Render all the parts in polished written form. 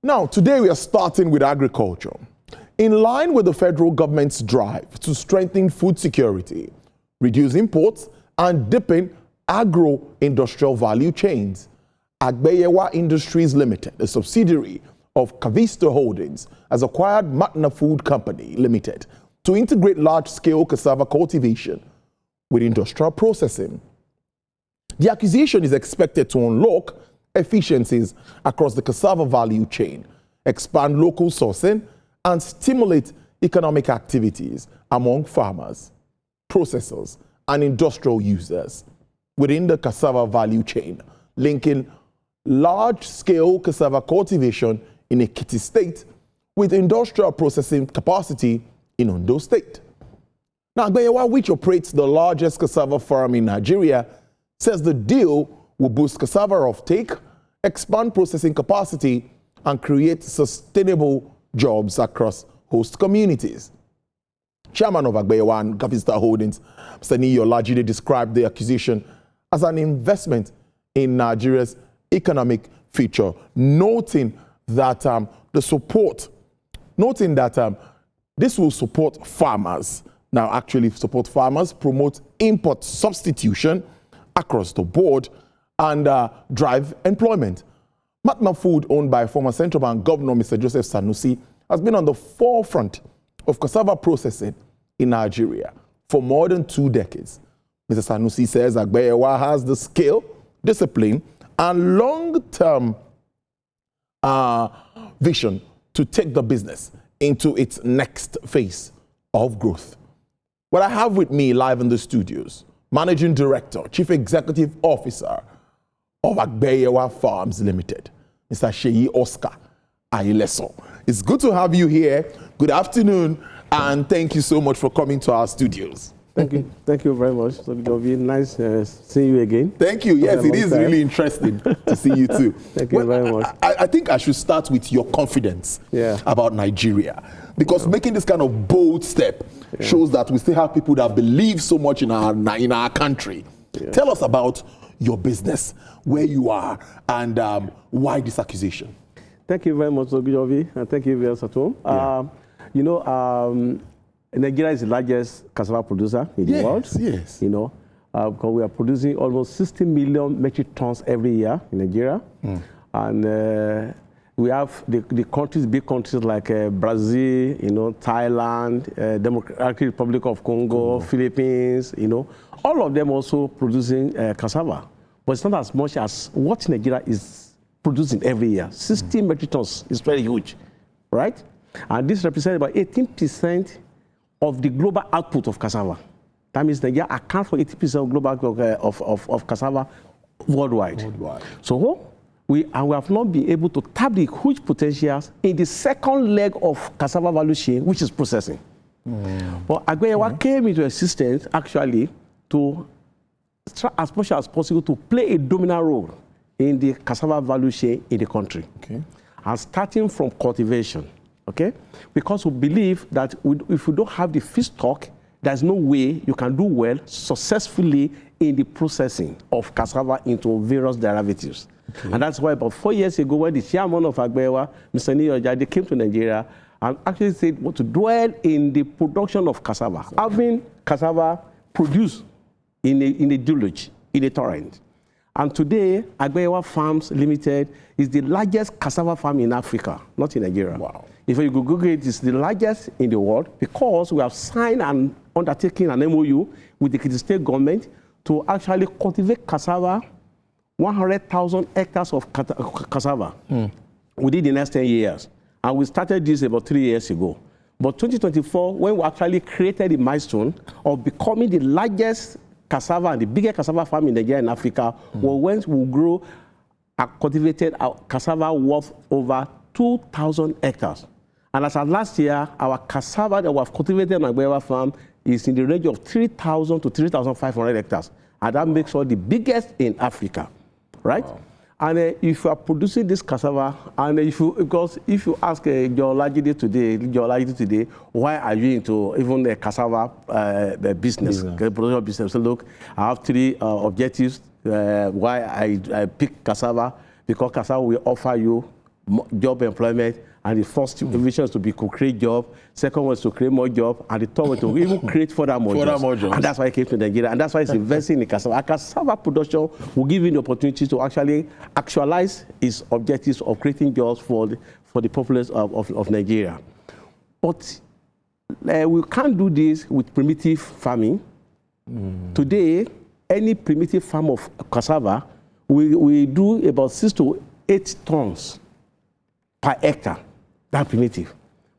Now, today we are starting with agriculture. In line with the federal government's drive to strengthen food security, reduce imports, and deepen agro-industrial value chains, Agbeyewa Industries Limited, a subsidiary of Cassava Holdings, has acquired Matna Food Company Limited to integrate large-scale cassava cultivation with industrial processing. The acquisition is expected to unlock efficiencies across the cassava value chain, expand local sourcing, and stimulate economic activities among farmers, processors, and industrial users within the cassava value chain, linking large-scale cassava cultivation in Ekiti State with industrial processing capacity in Ondo State. Now, Agbeyewa, which operates the largest cassava farm in Nigeria, says the deal will boost cassava offtake, expand processing capacity, and create sustainable jobs across host communities. Chairman of Agbeyewa and Cassava Holdings, Mr. Olajide, described the acquisition as an investment in Nigeria's economic future, noting that this will support farmers. Now, actually support farmers, promote import substitution across the board, and drive employment. Matna Food, owned by former Central Bank Governor Mr. Joseph Sanusi, has been on the forefront of cassava processing in Nigeria for more than 2 decades. Mr. Sanusi says Agbeyewa has the skill, discipline, and long-term vision to take the business into its next phase of growth. What I have with me live in the studios, Managing Director, Chief Executive Officer of Agbeyewa Farms Limited, Mr. Sheyi Oscar Aileso. It's good to have you here. Good afternoon, and thank you so much for coming to our studios. Thank you. Thank you very much. It'll be nice seeing you again. Thank you. Yes, it is really interesting to see you too. Thank you very much. I think I should start with your confidence about Nigeria, because making this kind of bold step shows that we still have people that believe so much in our country. Tell us about your business, where you are, and why this acquisition. Thank you very much, Ogujovi, and thank you, viewers at home. Nigeria is the largest cassava producer in the world. Yes. Because we are producing almost 60 million metric tons every year in Nigeria. And we have the countries, big countries like Brazil, Thailand, Democratic Republic of Congo, Philippines, all of them also producing cassava. But it's not as much as what Nigeria is producing every year. 60 metric tons is very huge, right? And this represents about 18% of the global output of cassava. That means Nigeria accounts for 80% of global output of cassava worldwide. So we have not been able to tap the huge potentials in the second leg of cassava value chain, which is processing. But Agbeyewa came into existence actually to try as much as possible to play a dominant role in the cassava value chain in the country. And starting from cultivation. Because we believe that if we don't have the feedstock, there's no way you can do well successfully in the processing of cassava into various derivatives. And that's why about 4 years ago, when the chairman of Agbeyewa, Mr. Olajide, came to Nigeria and actually said what to dwell in the production of cassava, having cassava produced in a deluge, in a torrent. And today, Agbeyewa Farms Limited is the largest cassava farm in Africa, not in Nigeria. Wow. If you Google it, it's the largest in the world because we have signed and undertaken an MOU with the Ekiti State government to actually cultivate cassava, 100,000 hectares of cassava within the next 10 years. And we started this about 3 years ago. But 2024, when we actually created the milestone of becoming the largest cassava and the biggest cassava farm in Nigeria and Africa, when we grow cultivated cassava worth over 2,000 hectares. And as of last year, our cassava that we have cultivated on Agbeyewa farm is in the range of 3,000 to 3,500 hectares. And that makes us the biggest in Africa, right? Wow. And if you are producing this cassava, and if you ask Olajide today, why are you into even the cassava business, production business? So look, I have 3 objectives why I pick cassava, because cassava will offer you job employment, and the first vision is to create jobs, second one is to create more jobs, and the third one to even create further more jobs. And that's why it came to Nigeria, and that's why it's investing in cassava. Cassava production will give you the opportunity to actually actualize its objectives of creating jobs for the populace of Nigeria. But we can't do this with primitive farming. Today, any primitive farm of cassava, we do about 6 to 8 tons per hectare. That's primitive.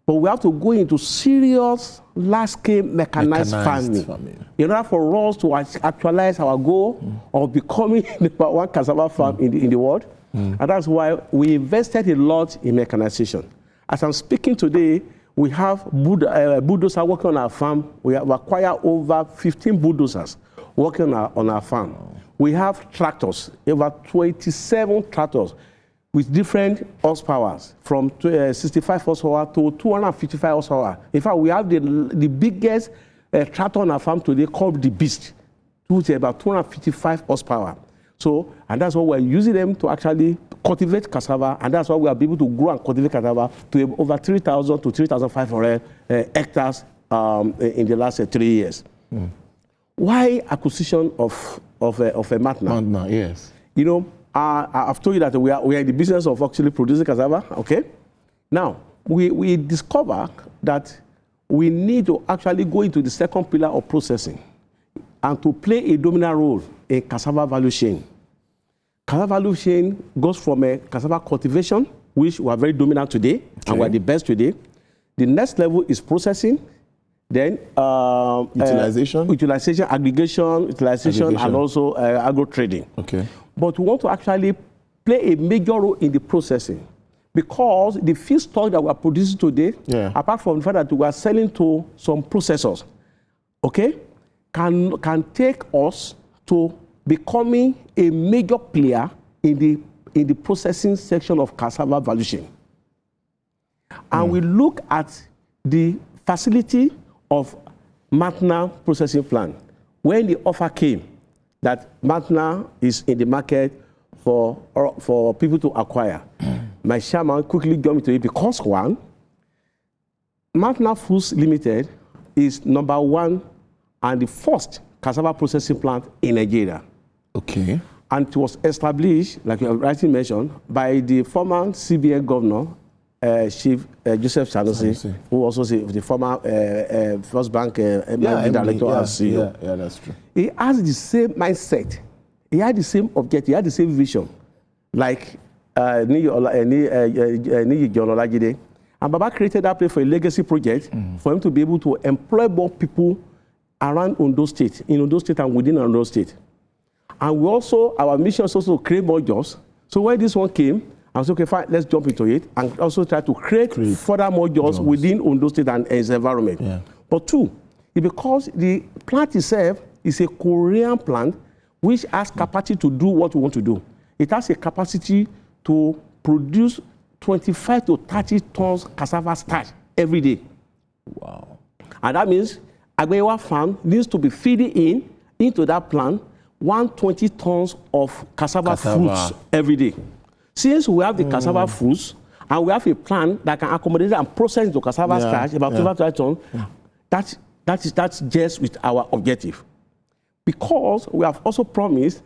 But we have to go into serious, large-scale mechanized farming in order for us to actualize our goal of becoming the #1 cassava farm in the world. And that's why we invested a lot in mechanization. As I'm speaking today, we have bulldozers working on our farm. We have acquired over 15 bulldozers working on our farm. We have tractors, over 27 tractors with different horsepowers, from 65 horsepower to 255 horsepower. In fact, we have the biggest tractor on our farm today called the Beast, which is about 255 horsepower. So, and that's why we're using them to actually cultivate cassava, and that's why we are able to grow and cultivate cassava to over 3,000 to 3,500 hectares in the last 3 years. Why acquisition of a Matna? Matna, yes. You know, I've told you that we are in the business of actually producing cassava, okay? Now, we discover that we need to actually go into the second pillar of processing and to play a dominant role in cassava value chain. Cassava value chain goes from a cassava cultivation, which we are very dominant today, and we are the best today. The next level is processing, then utilization, aggregation, and also agro trading. Okay. But we want to actually play a major role in the processing, because the feedstock that we are producing today, apart from the fact that we are selling to some processors, okay, can take us to becoming a major player in the processing section of cassava value chain. And we look at the facility of Matna processing plant. When the offer came that Matna is in the market for people to acquire, my chairman quickly jumped into it because, one, Matna Foods Limited is #1 and the first cassava processing plant in Nigeria. Okay. And it was established, like you have rightly mentioned, by the former CBN governor, Chief Joseph Sanusi, who also is the former First Bank director and CEO. Yeah, that's true. He has the same mindset. He had the same objective. He had the same vision, like Niyi John Olajide. And Baba created that place for a legacy project for him to be able to employ more people around Ondo State, in Ondo State and within Ondo State. And we also, our mission is also to create more jobs. So when this one came, I was okay, fine, let's jump into it and also try to create further more jobs within Ondo State and its environment. Yeah. But two, because the plant itself is a Korean plant which has capacity to do what we want to do. It has a capacity to produce 25 to 30 tons cassava starch every day. Wow. And that means Agbeyewa farm needs to be feeding into that plant 120 tons of cassava fruits every day. Since we have the cassava fruits and we have a plant that can accommodate and process into cassava starch about 25 tons, that's just with our objective. Because we have also promised,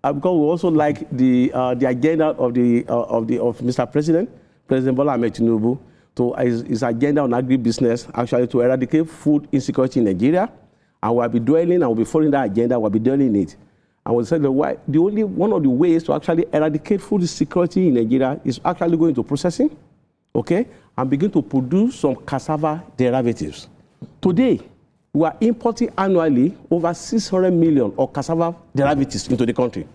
because we also like the agenda of Mr. President Bola Ahmed Tinubu, to his agenda on agribusiness, actually to eradicate food insecurity in Nigeria, and we'll be dwelling and we'll be following that agenda, we'll be dwelling in it. And we said that one of the ways to actually eradicate food security in Nigeria is actually going to processing, okay, and begin to produce some cassava derivatives. Today, we are importing annually over 600 million of cassava derivatives into the country,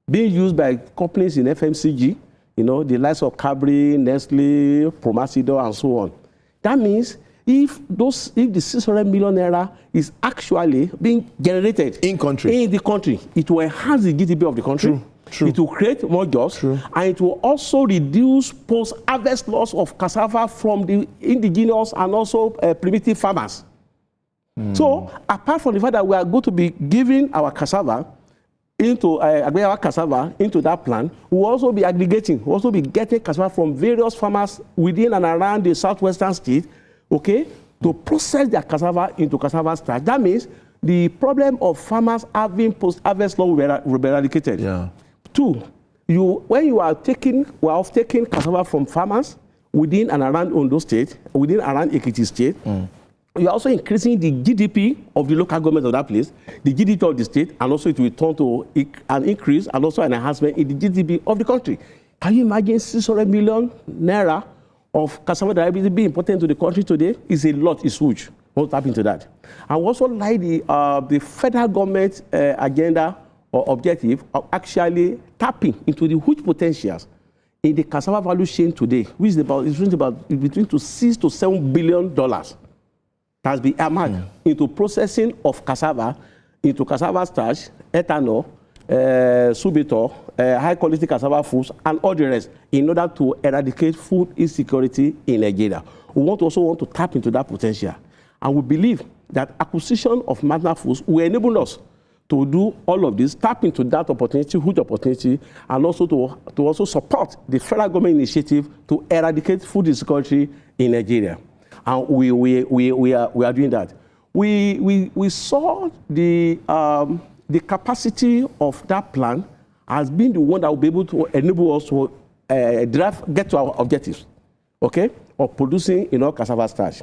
being used by companies in FMCG, you know, the likes of Cadbury, Nestle, Promasidor, and so on. That means if the 600 million naira is actually being generated in the country, it will enhance the GDP of the country. True. It will create more jobs, and it will also reduce post-harvest loss of cassava from the indigenous and also primitive farmers. So, apart from the fact that we are going to be giving our cassava into Agbeyewa cassava into that plant, we'll also be aggregating, we'll also be getting cassava from various farmers within and around the southwestern state, okay, to process their cassava into cassava starch. That means the problem of farmers having post-harvest loss will be eradicated. Yeah. Two, when you are taking cassava from farmers within and around Ondo State, within and around Ekiti State, you're also increasing the GDP of the local government of that place, the GDP of the state, and also it will turn to an increase and also an enhancement in the GDP of the country. Can you imagine 600 million naira of cassava that will be imported into the country today? Is a lot, it's huge. We'll tap into that. I also like the federal government agenda or objective of actually tapping into the huge potentials in the cassava value chain today, which is about between $6 to $7 billion. Has been earmarked into processing of cassava, into cassava starch, ethanol, subitor, high quality cassava foods, and all the rest in order to eradicate food insecurity in Nigeria. We also want to tap into that potential. And we believe that acquisition of Matna foods will enable us to do all of this, tap into that opportunity, huge opportunity, and also to also support the federal government initiative to eradicate food insecurity in Nigeria. And we are doing that. We saw the capacity of that plan as being the one that will be able to enable us to get to our objectives, okay, of producing cassava starch.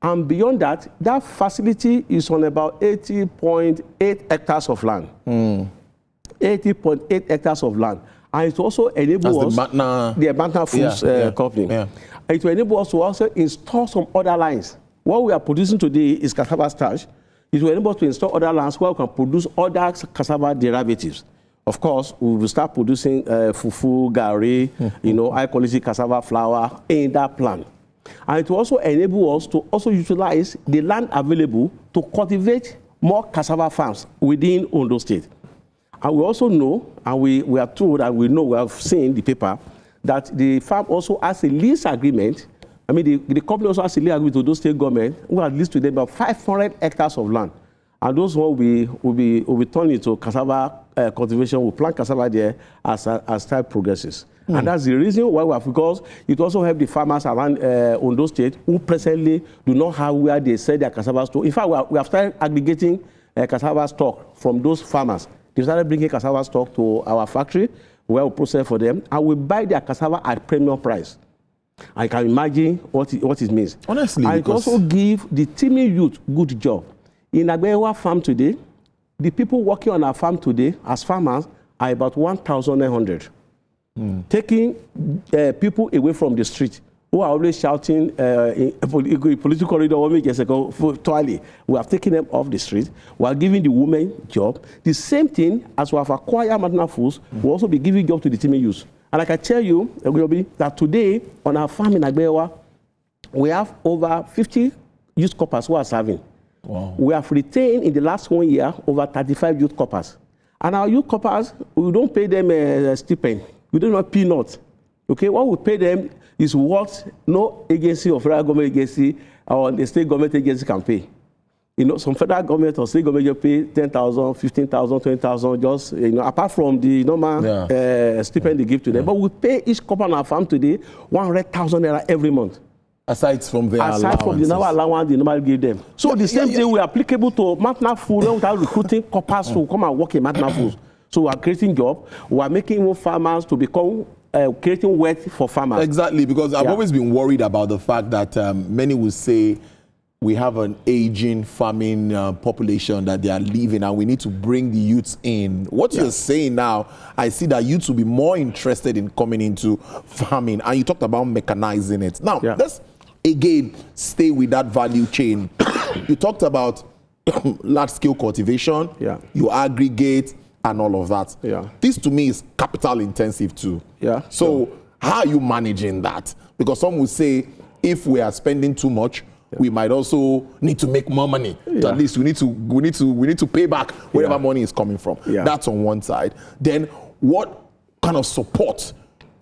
And beyond that, that facility is on about 80.8 hectares of land. 80.8 hectares of land. And it also enables us, the Matna Foods company. Yeah. It will enable us to also install some other lines. What we are producing today is cassava starch. It will enable us to install other lines where we can produce other cassava derivatives. Of course, we will start producing fufu, gari, high quality cassava flour in that plant. And it will also enable us to also utilize the land available to cultivate more cassava farms within Ondo State. And we also know, and we are told, and we know, we have seen the paper, that the farm also has a lease agreement. I mean, the company also has a lease agreement with Ondo State government, who has leased to them about 500 hectares of land. And those will be turned into cassava cultivation. We'll plant cassava there as time progresses. And that's the reason why we have, because it also helps the farmers around Ondo State who presently do not have where they sell their cassava to. In fact, we have started aggregating cassava stock from those farmers. They started bringing cassava stock to our factory where we process for them, and we buy their cassava at premium price. I can imagine what it means. Honestly, and it also give the teeming youth good job. In Agbeyewa farm today, the people working on our farm today as farmers are about 1,900. Taking people away from the street who are always shouting in political corridor, we have taken them off the street. We are giving the women job. The same thing as we have acquired Matna Foods, we'll also be giving job to the teeming youth. And I can tell you, that today on our farm in Agbeyewa, we have over 50 youth corpers who are serving. Wow. We have retained in the last 1 year over 35 youth corpers. And our youth corpers, we don't pay them a stipend. We don't have peanuts. Okay, what we pay them is what no agency or federal government agency or the state government agency can pay. Some federal government or state government just pay 10,000, 15,000, 20,000, just apart from the normal stipend they give to them. But we pay each couple on our farm today 100,000 naira every month. Aside from the normal allowance they normally give them. So the same thing we are applicable to Matna Food without recruiting coppers to come and work in Matna Foods. So we are creating jobs. We are making more farmers to become creating wealth for farmers. Exactly, because I've always been worried about the fact that many will say we have an aging farming population that they are leaving and we need to bring the youths in. What you're saying now, I see that youths will be more interested in coming into farming, and you talked about mechanizing it. Now, let's again stay with that value chain. You talked about large-scale cultivation, you aggregate, and all of that. This to me is capital intensive too. So how are you managing that? Because some will say if we are spending too much, we might also need to make more money. So at least we need to pay back wherever money is coming from. That's on one side. Then what kind of support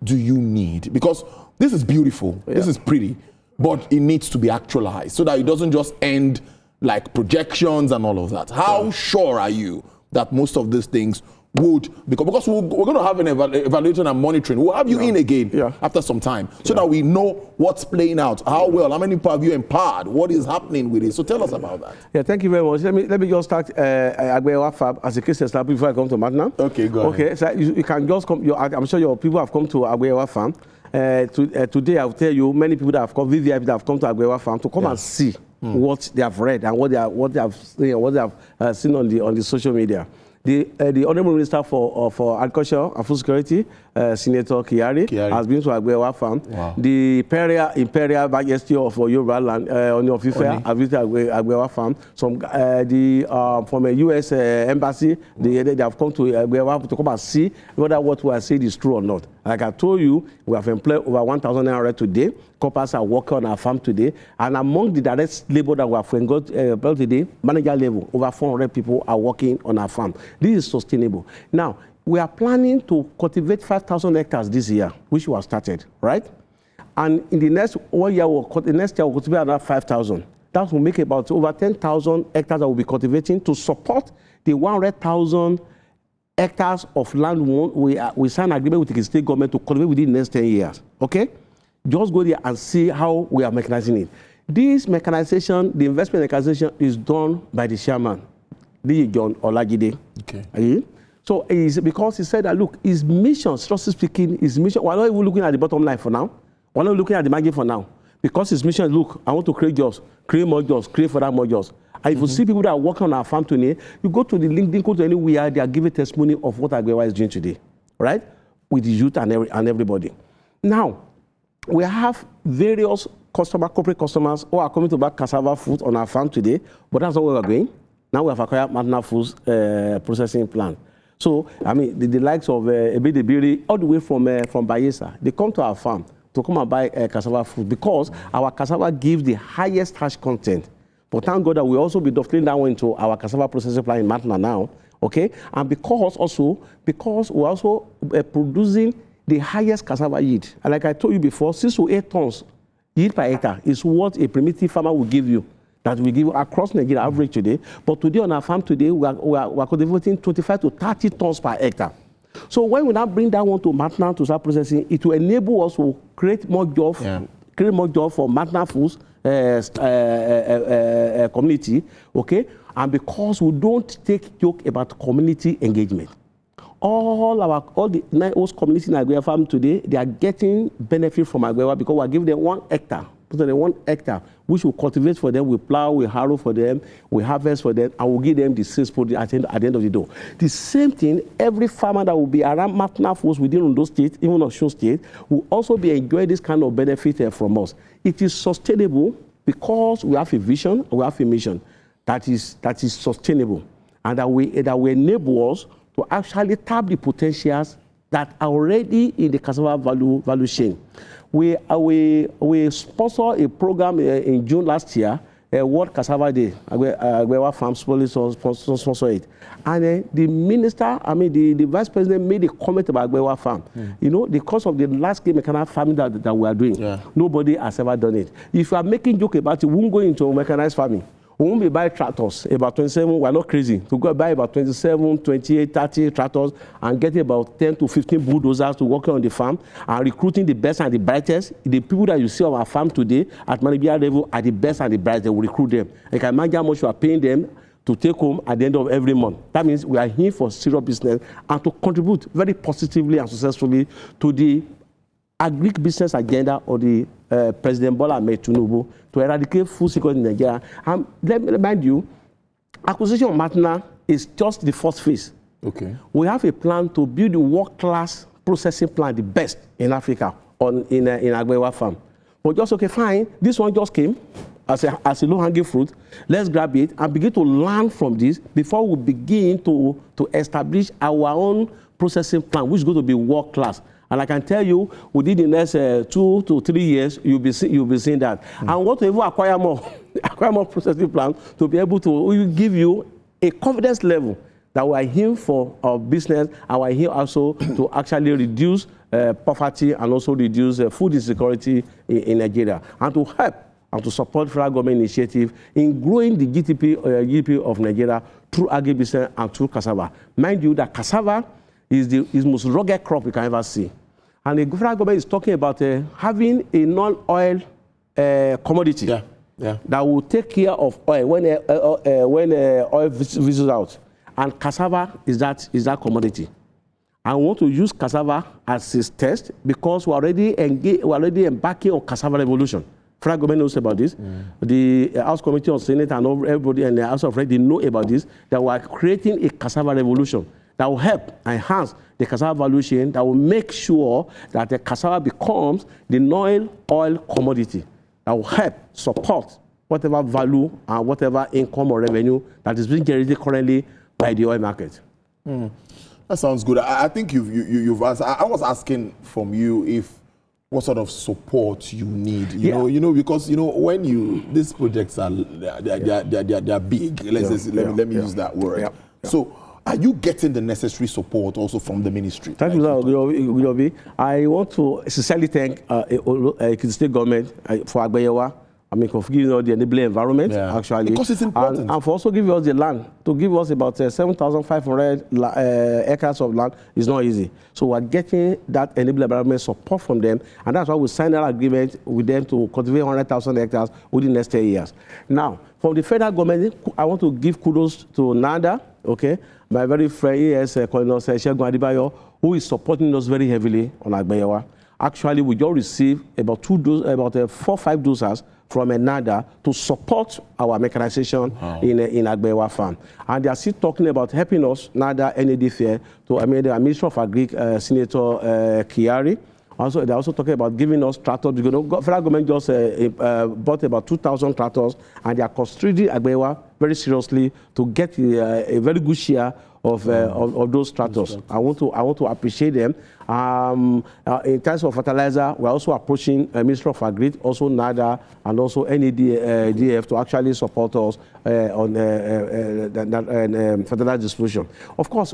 do you need? Because this is beautiful, this is pretty, but it needs to be actualized so that it doesn't just end like projections and all of that. How sure are you that most of these things would, because we're going to have an evaluation and monitoring. We'll have you in again after some time so that we know what's playing out, how well, how many people have you empowered, what is happening with it. So tell us about that. Yeah, thank you very much. Let me just start Agbeyewa Farm as a case study before I come to Matna. Okay, go ahead. Okay, so you can just come. I'm sure your people have come to Agbeyewa Farm. Today, I will tell you many people that have come, VVIP that have come to Agbeyewa Farm to come and see what they have read and what they have seen on the social media. The Honourable Minister for Agriculture and Food Security, Senator Kyari, has been to Agbeyewa Farm. Wow. The Imperial Majesty of Yoruba Land, Oni of Ife, has visited Agbeyewa Farm. Some from a U.S. embassy, they have come to Agbeyewa to come and see whether what we are saying is true or not. Like I told you, we have employed over 1,900 today. Coppers are working on our farm today. And among the direct labor that we have employed today, manager level, over 400 people are working on our farm. This is sustainable. Now, we are planning to cultivate 5,000 hectares this year, which we have started, right? And in the next 1 year, we'll cultivate another 5,000. That will make about over 10,000 hectares that we'll be cultivating to support the 100,000 hectares of land we signed an agreement with the state government to cultivate within the next 10 years, okay? Just go there and see how we are mechanizing it. This mechanization, the investment mechanization is done by the chairman, John Olajide. Okay. So it's because he said that, look, his mission, strictly speaking, his mission, we're not even looking at the bottom line for now. We're not looking at the margin for now. Because his mission is, look, I want to create jobs, create more jobs, create further more jobs. And if you see people that are working on our farm today, you go to the LinkedIn, go to anywhere, they are giving testimony of what Agbeyewa is doing today, right? With the youth and everybody. Now, we have various corporate customers who are coming to buy cassava food on our farm today, but that's not where we're going. Now we have acquired Matna Foods processing plant. So, I mean, the likes of Agbeyewa, all the way from Bayelsa, they come to our farm to come and buy cassava food because our cassava gives the highest starch content. But thank God that we also be dovetailing that one into our cassava processing plant in Matna now, okay? And because we're also producing the highest cassava yield. And like I told you before, 6 to 8 tons yield per hectare is what a primitive farmer will give you, that we give across Nigeria average today. But today on our farm today, we are cultivating 25 to 30 tons per hectare. So when we now bring that one to Matna to start processing, it will enable us to create more jobs, for Matna Foods community, okay? And because we don't take joke about community engagement. All the 9 host communities in Agbeyewa Farm today, they are getting benefit from Agbeyewa because we are giving them 1 hectare. Put on 1 hectare, which we cultivate for them, we plow, we harrow for them, we harvest for them, and we give them the sales product at the end of the day. The same thing, every farmer that will be around Matna Foods within Ondo State, even Osun State, will also be enjoying this kind of benefit from us. It is sustainable because we have a vision, we have a mission that is sustainable, and that will enable us to actually tap the potentials that are already in the cassava value chain. We sponsor a program in June last year, World Cassava Day. Agbeyewa Farm sponsor it. And the minister, the vice president made a comment about Agbeyewa Farm. You know, because of the large-scale mechanized farming that we are doing, nobody has ever done it. If you are making joke about it, we won't go into mechanized farming. We won't be buying tractors, about 27, we're not crazy, to go buy about 27, 28, 30 tractors and get about 10 to 15 bulldozers to work on the farm and recruiting the best and the brightest. The people that you see on our farm today at managerial level are the best and the brightest. We recruit them. You can imagine how much you are paying them to take home at the end of every month. That means we are here for serious business and to contribute very positively and successfully to the agri-business agenda of the President Bola Ahmed Tinubu to eradicate food security in Nigeria. And let me remind you, acquisition of Matna is just the first phase. Okay. We have a plan to build a world-class processing plant, the best in Africa, in Agbeyewa Farm. But just, okay, fine, this one just came as a low-hanging fruit. Let's grab it and begin to learn from this before we begin to establish our own processing plant, which is going to be world-class. And I can tell you, within the next 2 to 3 years, you'll be seeing that. And we want to even acquire more processing plants to be able to give you a confidence level that we are here for our business, and we are here also to actually reduce poverty and also reduce food insecurity in Nigeria, and to help and to support federal government initiative in growing the GDP of Nigeria through agribusiness and through cassava. Mind you that cassava is the most rugged crop you can ever see. And the federal government is talking about having a non-oil commodity that will take care of oil when oil fizzles out. And cassava is that commodity. I want to use cassava as his test because we're already embarking on cassava revolution. Federal government knows about this. The House Committee on Senate and everybody and the House of Reps, they know about this, that we are creating a cassava revolution that will help enhance the cassava value chain, that will make sure that the cassava becomes the non-oil commodity that will help support whatever value and whatever income or revenue that is being generated currently by the oil market. That sounds good. I think you've answered. I was asking from you what sort of support you need. You know, because when these projects are they're big. Let me use that word. So, are you getting the necessary support also from the ministry? Thank you, Guyobi. I want to sincerely thank the state government for Agbeyewa. I mean, for giving us the enabling environment, actually. Because it's important. And for also giving us the land. To give us about 7,500 acres of land is not easy. So we're getting that enabling environment support from them. And that's why we signed that agreement with them to cultivate 100,000 hectares within the next 10 years. Now, from the federal government, I want to give kudos to NADA, okay? My very friend, Colonel Agbeyewa, who is supporting us very heavily on Agbeyewa. Actually, we just received about 4 or 5 doses from NADA to support our mechanization in Agbeyewa farm. And they are still talking about helping us, NADA, NADFA, to, the Minister of Agri, Senator Kiari. Also, they're also talking about giving us tractors. Federal government just bought about 2,000 tractors, and they are considering Agbeyewa very seriously to get a very good share of those tractors. I want to appreciate them. In terms of fertilizer, we're also approaching Minister of Agri, also NADA, and also NADF to actually support us on fertilizer distribution. Of course,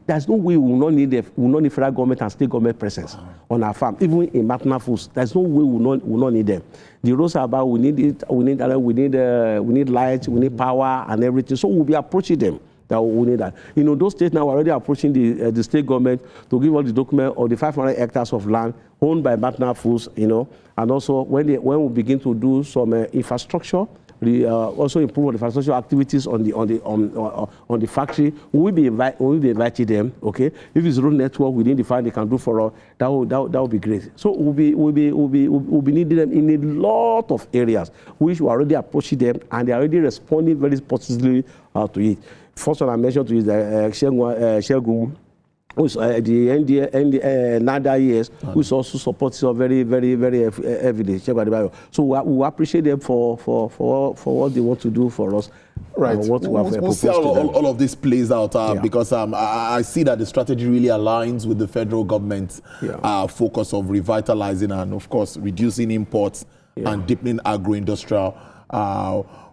there's no way we will not need federal government and state government presence on our farm, even in Matna foods. There's no way we will not need them. The roads are about, we need it, we need light, we need power and everything. So we'll be approaching them. That we need that. Those states now are already approaching the state government to give all the document of the 500 hectares of land owned by Matna Foods, and also when we begin to do some infrastructure, also improve the infrastructure activities on the factory, we will be inviting them. Okay, if it's road network within the farm they can do for us, that will be great. So we'll be needing them in a lot of areas, which we are already approaching them, and they are already responding very positively to it. First one I mentioned to you is Shegun, who's the NADA years, who is also supporting us very, very, very heavily. So we appreciate them for what they want to do for us. Right. We'll see how all of this plays out because I see that the strategy really aligns with the federal government's focus of revitalizing and, of course, reducing imports and deepening agro-industrial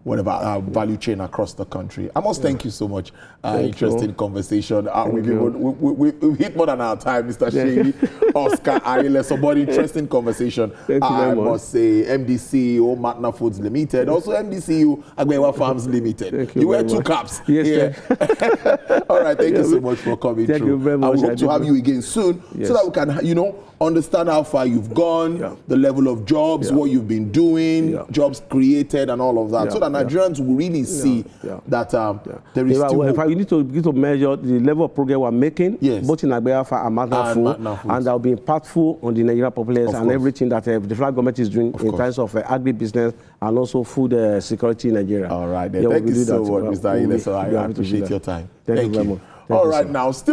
value chain across the country. I must thank you so much. Interesting conversation. We've hit more than our time, Mr. Sheyi, Oscar, Ayele, but interesting conversation. I must say, MD CEO, Matna Foods Limited, also MD CEO, Agbeyewa Farms Limited. You wear 2 caps. Yes, All right, thank you so much for coming through. Thank you very much. I hope to have you again soon so that we can, understand how far you've gone, the level of jobs, what you've been doing, jobs created and all of that, so that Nigerians will really see that there is still hope. We need to measure the level of progress we're making, both in Agbeyewa and Matna Foods, and that will be impactful on the Nigerian population and everything that the federal government is doing in terms of agri-business and also food security in Nigeria. All right, then. Thank you so much, Mr. Ayele. I appreciate your time. Thank you very much. All right, now, still